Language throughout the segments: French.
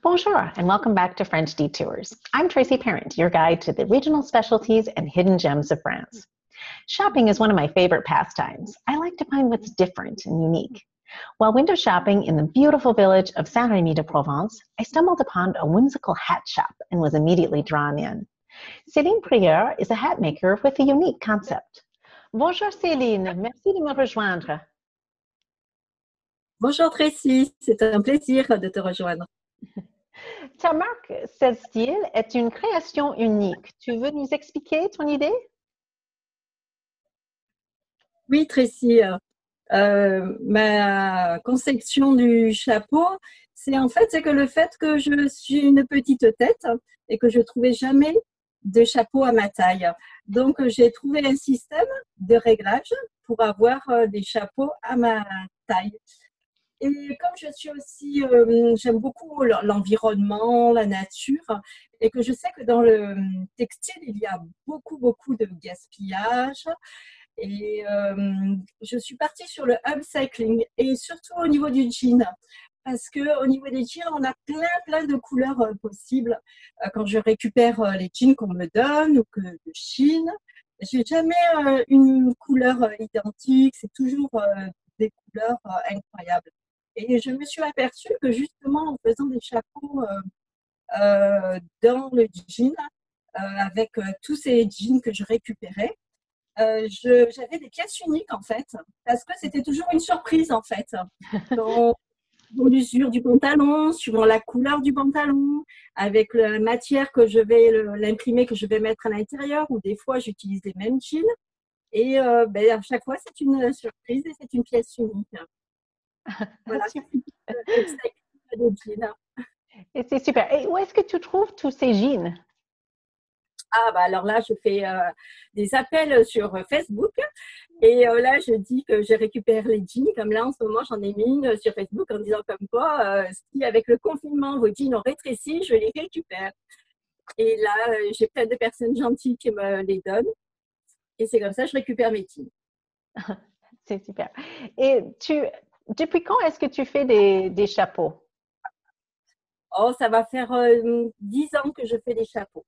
Bonjour, and welcome back to French Detours. I'm Tracy Parent, your guide to the regional specialties and hidden gems of France. Shopping is one of my favorite pastimes. I like to find what's different and unique. While window shopping in the beautiful village of Saint-Rémy-de-Provence, I stumbled upon a whimsical hat shop and was immediately drawn in. Céline Prieur is a hat maker with a unique concept. Bonjour Céline, merci de me rejoindre. Bonjour Tracy, c'est un plaisir de te rejoindre. Ta marque Celle Style est une création unique. Tu veux nous expliquer ton idée? Oui Tracy, ma conception du chapeau, c'est que le fait que je suis une petite tête et que je ne trouvais jamais de chapeau à ma taille. Donc j'ai trouvé un système de réglage pour avoir des chapeaux à ma taille. Et comme je suis aussi, j'aime beaucoup l'environnement, la nature, et que je sais que dans le textile, il y a beaucoup de gaspillage. Et je suis partie sur le upcycling, et surtout au niveau du jean. Parce qu'au niveau des jeans, on a plein de couleurs possibles. Quand je récupère les jeans qu'on me donne ou que de Chine, j'ai jamais une couleur identique, c'est toujours des couleurs incroyables. Et je me suis aperçue que justement en faisant des chapeaux dans le jean, avec tous ces jeans que je récupérais, j'avais des pièces uniques en fait, parce que c'était toujours une surprise en fait. Dans l'usure du pantalon, suivant la couleur du pantalon, avec la matière que je vais l'imprimer, que je vais mettre à l'intérieur, ou des fois j'utilise les mêmes jeans. Et à chaque fois, c'est une surprise et c'est une pièce unique. Voilà, c'est des jeans. Et c'est super. Et où est-ce que tu trouves tous ces jeans? Ah, bah alors là, je fais des appels sur Facebook et là, je dis que je récupère les jeans. Comme là, en ce moment, j'en ai mis une sur Facebook en disant comme quoi, si avec le confinement, vos jeans ont rétréci, je les récupère. Et là, j'ai plein de personnes gentilles qui me les donnent. Et c'est comme ça que je récupère mes jeans. C'est super. Et depuis quand est-ce que tu fais des chapeaux? Oh, ça va faire 10 ans que je fais des chapeaux.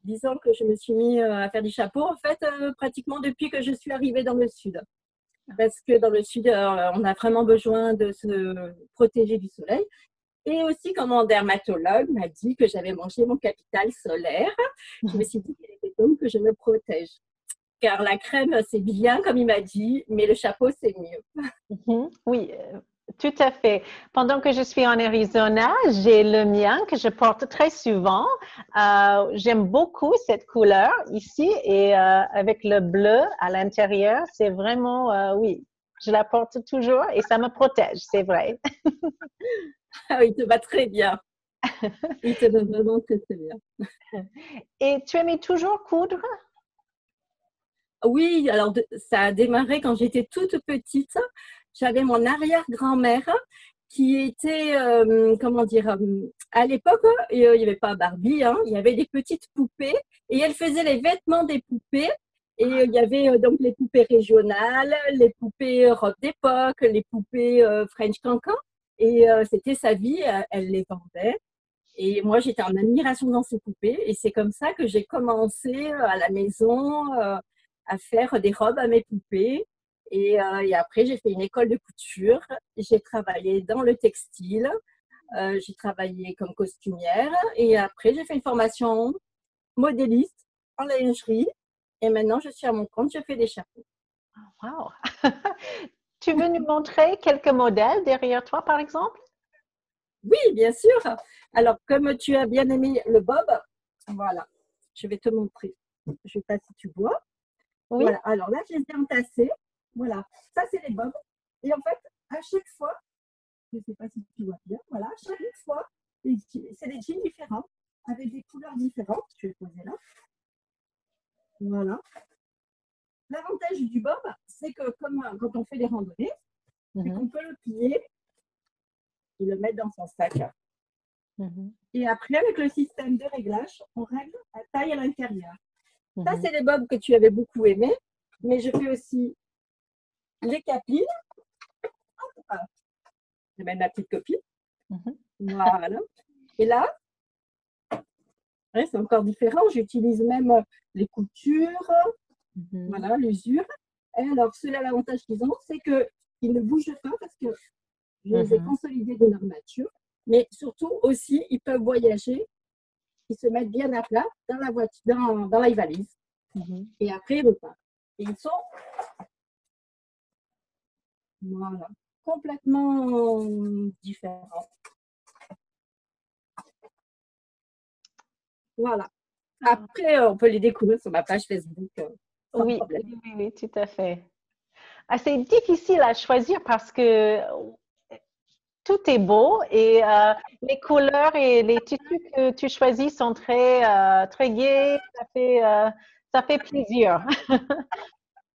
10 ans que je me suis mis à faire des chapeaux, en fait, pratiquement depuis que je suis arrivée dans le sud. Parce que dans le sud, on a vraiment besoin de se protéger du soleil. Et aussi, quand mon dermatologue m'a dit que j'avais mangé mon capital solaire, je me suis dit qu'il était temps que je me protège. Car la crème, c'est bien, comme il m'a dit, mais le chapeau, c'est mieux. Oui, tout à fait. Pendant que je suis en Arizona, j'ai le mien que je porte très souvent. J'aime beaucoup cette couleur ici et avec le bleu à l'intérieur, c'est vraiment, oui, je la porte toujours et ça me protège, c'est vrai. Ah, il te va très bien. Il te va vraiment très bien. Et tu aimais toujours coudre? Oui, alors ça a démarré quand j'étais toute petite. J'avais mon arrière-grand-mère qui était, comment dire, à l'époque, il n'y avait pas Barbie, hein, il y avait des petites poupées et elle faisait les vêtements des poupées. Et il y avait donc les poupées régionales, les poupées robe d'époque, les poupées French Cancan. Et c'était sa vie, elle les vendait. Et moi, j'étais en admiration dans ces poupées. Et c'est comme ça que j'ai commencé à la maison à faire des robes à mes poupées. Et après, j'ai fait une école de couture. J'ai travaillé dans le textile. J'ai travaillé comme costumière. Et après, j'ai fait une formation modéliste en lingerie. Et maintenant, je suis à mon compte. Je fais des chapeaux. Wow! Tu veux nous montrer quelques modèles derrière toi, par exemple? Oui, bien sûr. Alors, comme tu as bien aimé le bob, voilà, je vais te montrer. Je ne sais pas si tu vois. Oui. Voilà, alors là, je les ai entassés. Voilà, ça, c'est les bobs. Et en fait, à chaque fois, je ne sais pas si tu vois bien, voilà, chaque fois, c'est des jeans différents, avec des couleurs différentes. Je vais poser là. Voilà. L'avantage du bob, c'est que comme quand on fait des randonnées, c'est qu'on peut le plier et le mettre dans son sac. Et après, avec le système de réglage, on règle la taille à l'intérieur. Ça, c'est les bobs que tu avais beaucoup aimés, mais je fais aussi les capines. Je mets ma petite copine. Voilà. Et là, ouais, c'est encore différent. J'utilise même les coutures, voilà, l'usure. Et alors, ceux-là, l'avantage qu'ils ont, c'est qu'ils ne bougent pas parce que je les ai consolidés d'une armature. Mais surtout aussi, ils peuvent voyager, ils se mettent bien à plat dans la voiture, dans la valise. Et après, ils repartent. Et ils sont voilà, complètement différents. Voilà. Après, on peut les découvrir sur ma page Facebook. Sans Oui, problème. oui, tout à fait. Ah, c'est difficile à choisir parce que tout est beau et les couleurs et les tissus que tu choisis sont très gais. Ça fait plaisir.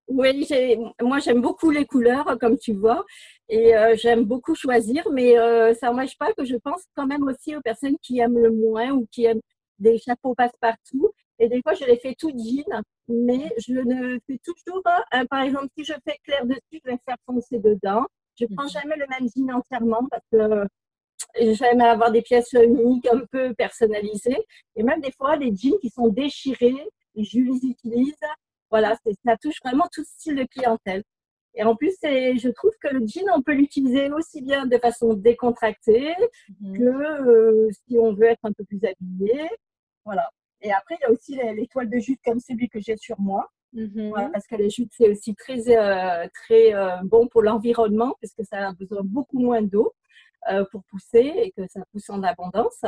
Oui, moi j'aime beaucoup les couleurs, comme tu vois, et j'aime beaucoup choisir, mais ça n'empêche pas que je pense quand même aussi aux personnes qui aiment le moins ou qui aiment des chapeaux passe-partout. Et des fois, je les fais tout jean, mais je ne fais toujours, par exemple, si je fais clair dessus, je vais faire foncé dedans. Je ne prends jamais le même jean entièrement parce que j'aime avoir des pièces uniques, un peu personnalisées. Et même des fois, des jeans qui sont déchirés, je les utilise. Voilà, ça touche vraiment tout style de clientèle. Et en plus, je trouve que le jean, on peut l'utiliser aussi bien de façon décontractée que si on veut être un peu plus habillé. Voilà. Et après, il y a aussi les toiles de jute comme celui que j'ai sur moi. Voilà, parce que les jutes, c'est aussi très bon pour l'environnement, parce que ça a besoin beaucoup moins d'eau pour pousser et que ça pousse en abondance.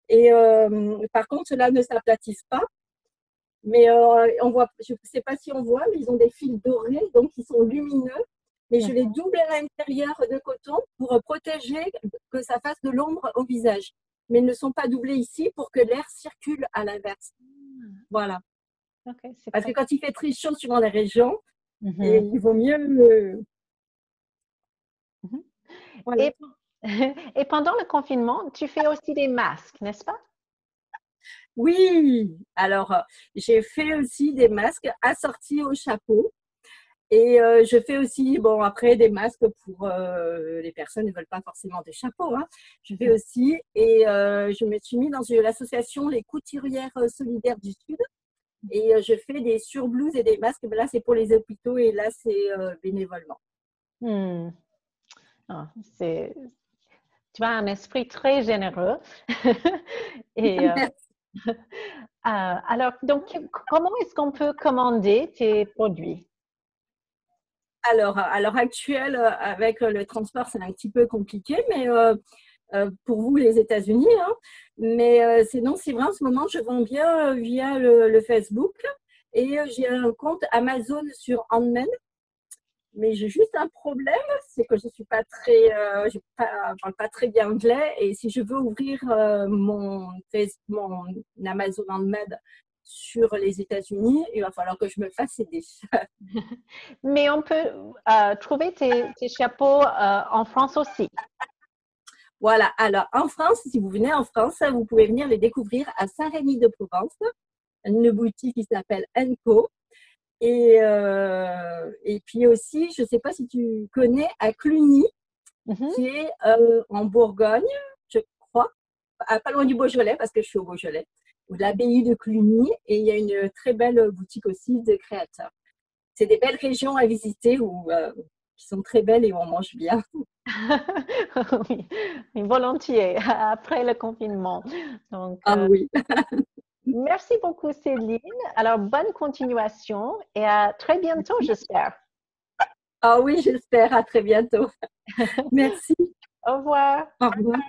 Et par contre, ceux-là ne s'aplatissent pas. Mais on voit, je ne sais pas si on voit, mais ils ont des fils dorés, donc ils sont lumineux. Mais je les double à l'intérieur de coton pour protéger que ça fasse de l'ombre au visage. Mais ils ne sont pas doublés ici pour que l'air circule à l'inverse. Voilà. Okay, parce que quand il fait très chaud suivant les régions, et il vaut mieux… voilà. Et pendant le confinement, tu fais aussi des masques, n'est-ce pas? Oui, alors j'ai fait aussi des masques assortis au chapeau. Et je fais aussi, bon, après, des masques pour les personnes qui ne veulent pas forcément des chapeaux. Hein. Je fais aussi, et je me suis mis dans l'association Les Couturières Solidaires du Sud. Et je fais des surblouses et des masques. Mais là, c'est pour les hôpitaux et là, c'est bénévolement. Oh, tu as un esprit très généreux. Et, alors, donc, comment est-ce qu'on peut commander tes produits? Alors, à l'heure actuelle, avec le transport, c'est un petit peu compliqué, mais pour vous, les États-Unis. Hein. Mais sinon, c'est vrai, en ce moment, je vends bien via le Facebook et j'ai un compte Amazon sur Handmade. Mais j'ai juste un problème, c'est que je suis pas très, je parle pas très bien anglais et si je veux ouvrir mon Amazon Handmade sur les États-Unis, il va falloir que je me fasse aider. Mais on peut trouver tes chapeaux en France aussi. Voilà. Alors, en France, si vous venez en France, vous pouvez venir les découvrir à Saint-Rémy-de-Provence, une boutique qui s'appelle Enco. Et puis aussi, je ne sais pas si tu connais à Cluny, qui est en Bourgogne, je crois, pas loin du Beaujolais, parce que je suis au Beaujolais, ou de l'abbaye de Cluny. Et il y a une très belle boutique aussi de créateurs. C'est des belles régions à visiter qui sont très belles et où on mange bien. Oui, volontiers, après le confinement. Donc, oui. Merci beaucoup, Céline. Alors, bonne continuation et à très bientôt, j'espère. Ah oui, j'espère. À très bientôt. Merci. Au revoir. Au revoir.